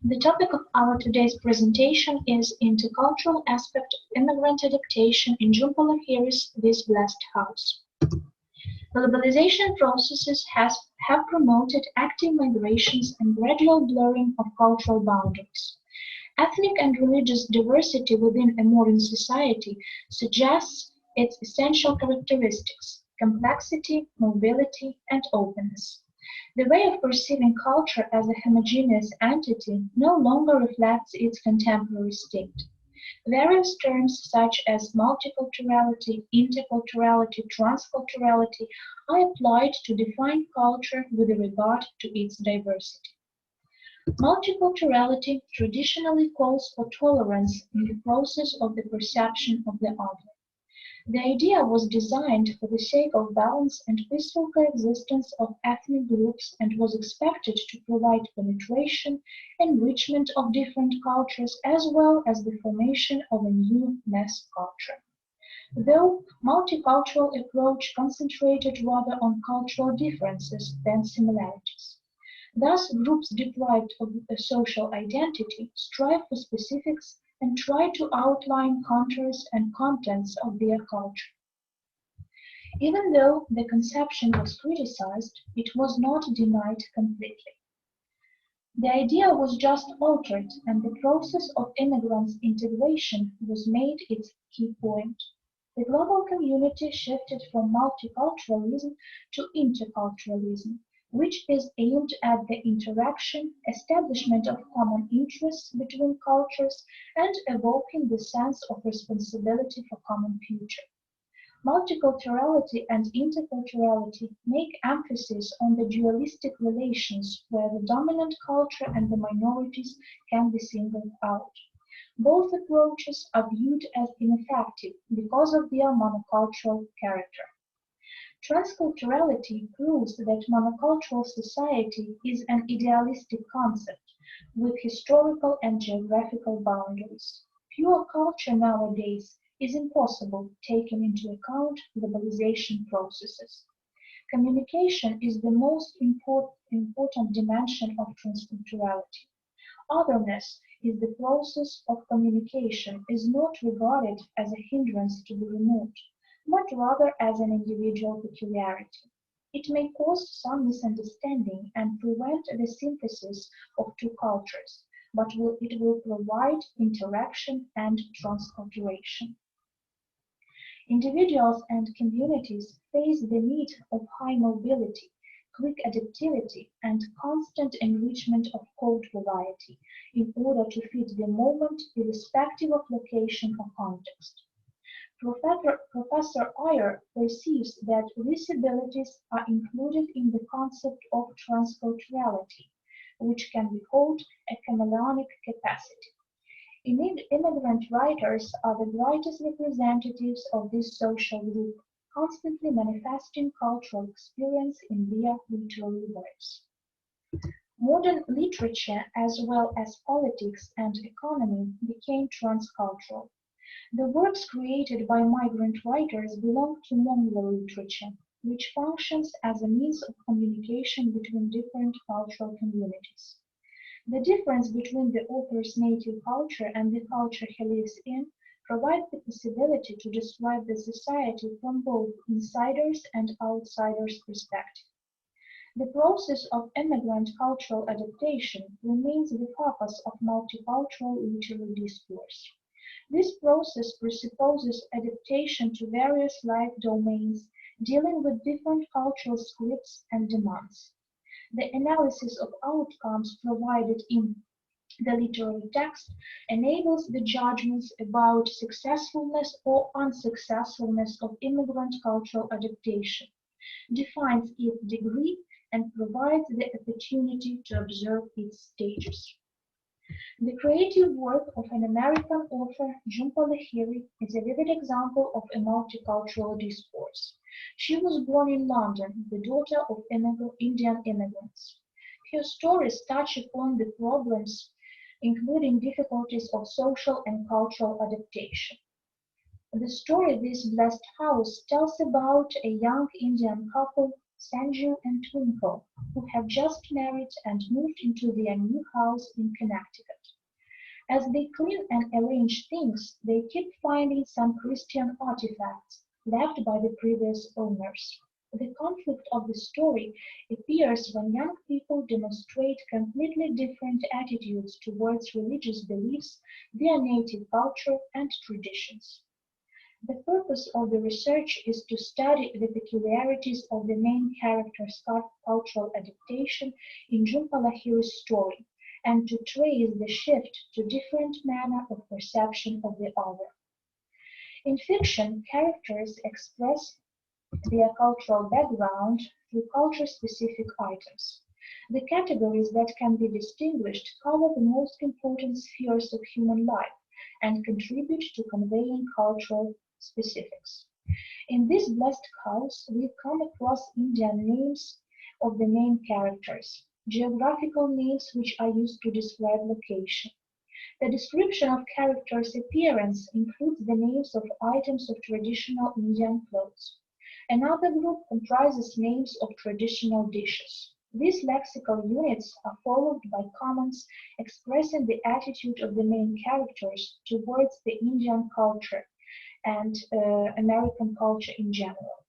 The topic of our today's presentation is Intercultural Aspect of Immigrant Adaptation in Jhumpa Lahiri's This Blessed House. Globalization processes have promoted active migrations and gradual blurring of cultural boundaries. Ethnic and religious diversity within a modern society suggests its essential characteristics: complexity, mobility, and openness. The way of perceiving culture as a homogeneous entity no longer reflects its contemporary state. Various terms such as multiculturality, interculturality, transculturality are applied to define culture with regard to its diversity. Multiculturality traditionally calls for tolerance in the process of the perception of the other. The idea was designed for the sake of balance and peaceful coexistence of ethnic groups and was expected to provide penetration, enrichment of different cultures, as well as the formation of a new mass culture. Though multicultural approach concentrated rather on cultural differences than similarities. Thus, groups deprived of a social identity strive for specifics and try to outline contours and contents of their culture. Even though the conception was criticized, it was not denied completely. The idea was just altered, and the process of immigrants' integration was made its key point. The global community shifted from multiculturalism to interculturalism, which is aimed at the interaction, establishment of common interests between cultures, and evoking the sense of responsibility for common future. Multiculturality and interculturality make emphasis on the dualistic relations where the dominant culture and the minorities can be singled out. Both approaches are viewed as ineffective because of their monocultural character. Transculturality proves that monocultural society is an idealistic concept with historical and geographical boundaries. Pure culture nowadays is impossible taking into account globalization processes. Communication is the most important dimension of transculturality. Otherness is the process of communication is not regarded as a hindrance to be removed, but rather as an individual peculiarity. It may cause some misunderstanding and prevent the synthesis of two cultures, but it will provide interaction and transculturation. Individuals and communities face the need of high mobility, quick adaptivity, and constant enrichment of code variety in order to fit the moment irrespective of location or context. Professor Ayer perceives that these abilities are included in the concept of transculturality, which can be called a chameleonic capacity. Immigrant writers are the brightest representatives of this social group, constantly manifesting cultural experience in their literary works. Modern literature, as well as politics and economy, became transcultural. The works created by migrant writers belong to mongrel literature, which functions as a means of communication between different cultural communities. The difference between the author's native culture and the culture he lives in provides the possibility to describe the society from both insiders' and outsiders' perspective. The process of immigrant cultural adaptation remains the focus of multicultural literary discourse. This process presupposes adaptation to various life domains dealing with different cultural scripts and demands. The analysis of outcomes provided in the literary text enables the judgments about successfulness or unsuccessfulness of immigrant cultural adaptation, defines its degree, and provides the opportunity to observe its stages. The creative work of an American author, Jhumpa Lahiri, is a vivid example of a multicultural discourse. She was born in London, the daughter of Indian immigrants. Her stories touch upon the problems, including difficulties of social and cultural adaptation. The story This Blessed House tells about a young Indian couple Sanjeev and Twinkle, who have just married and moved into their new house in Connecticut. As they clean and arrange things, they keep finding some Christian artifacts left by the previous owners. The conflict of the story appears when young people demonstrate completely different attitudes towards religious beliefs, their native culture, and traditions. The purpose of the research is to study the peculiarities of the main character's cultural adaptation in Jhumpa Lahiri's story, and to trace the shift to different manner of perception of the other. In fiction, characters express their cultural background through culture-specific items. The categories that can be distinguished cover the most important spheres of human life and contribute to conveying cultural specifics. In this blessed house, we come across Indian names of the main characters, geographical names which are used to describe location. The description of characters' appearance includes the names of items of traditional Indian clothes. Another group comprises names of traditional dishes. These lexical units are followed by comments expressing the attitude of the main characters towards the Indian culture and American culture in general.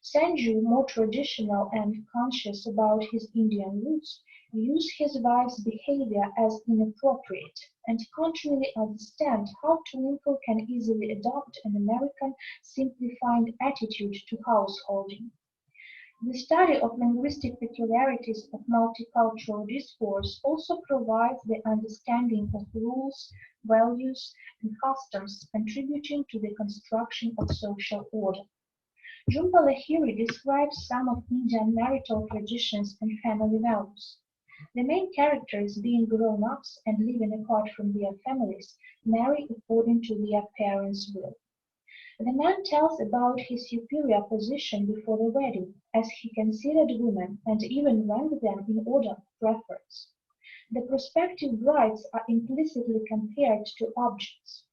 Sanjeev, more traditional and conscious about his Indian roots, views his wife's behavior as inappropriate and can't really understand how Twinkle can easily adopt an American simplified attitude to householding. The study of linguistic peculiarities of multicultural discourse also provides the understanding of rules, values, and customs contributing to the construction of social order. Jhumpa Lahiri describes some of Indian marital traditions and family values. The main characters, being grown-ups and living apart from their families, marry according to their parents' will. The man tells about his superior position before the wedding, as he considered women and even ranked them in order of preference. The prospective brides are implicitly compared to objects.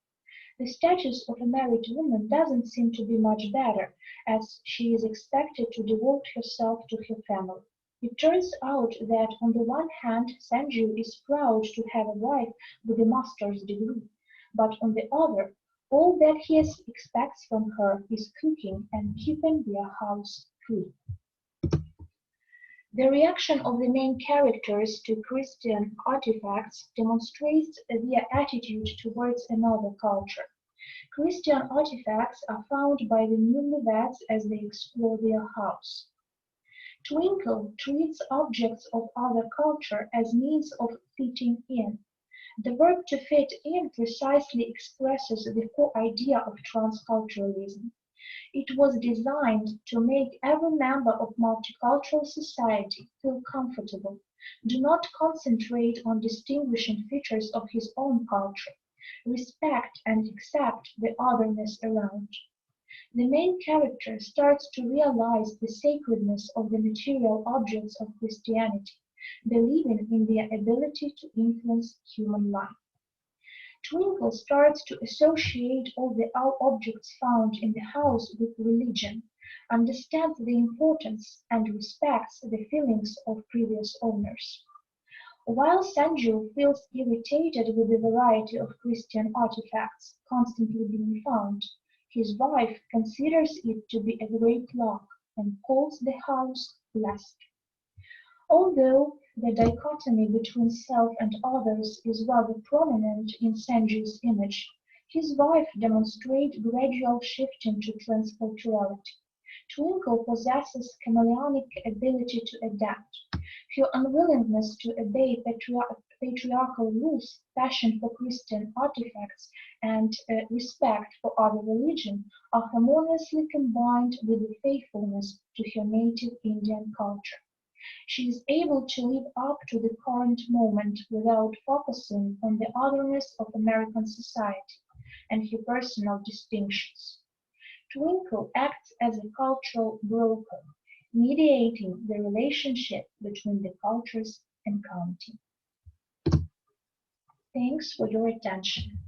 The status of a married woman doesn't seem to be much better, as she is expected to devote herself to her family. It turns out that on the one hand, Sanjeev is proud to have a wife with a master's degree, but on the other, all that he expects from her is cooking and keeping their house clean. The reaction of the main characters to Christian artifacts demonstrates their attitude towards another culture. Christian artifacts are found by the newlyweds as they explore their house. Twinkle treats objects of other culture as means of fitting in. The verb to fit in precisely expresses the core idea of transculturalism. It was designed to make every member of multicultural society feel comfortable, do not concentrate on distinguishing features of his own culture, respect and accept the otherness around. The main character starts to realize the sacredness of the material objects of Christianity, believing in their ability to influence human life. Twinkle starts to associate all the objects found in the house with religion, understands the importance, and respects the feelings of previous owners. While Sanjeev feels irritated with the variety of Christian artifacts constantly being found, his wife considers it to be a great luck and calls the house blessed. Although the dichotomy between self and others is rather prominent in Sanjeev's image, his wife demonstrates gradual shifting to transculturality. Twinkle possesses chameleonic ability to adapt. Her unwillingness to obey patriarchal rules, passion for Christian artifacts, and respect for other religion are harmoniously combined with the faithfulness to her native Indian culture. She is able to live up to the current moment without focusing on the otherness of American society and her personal distinctions. Twinkle acts as a cultural broker, mediating the relationship between the cultures and county. Thanks for your attention.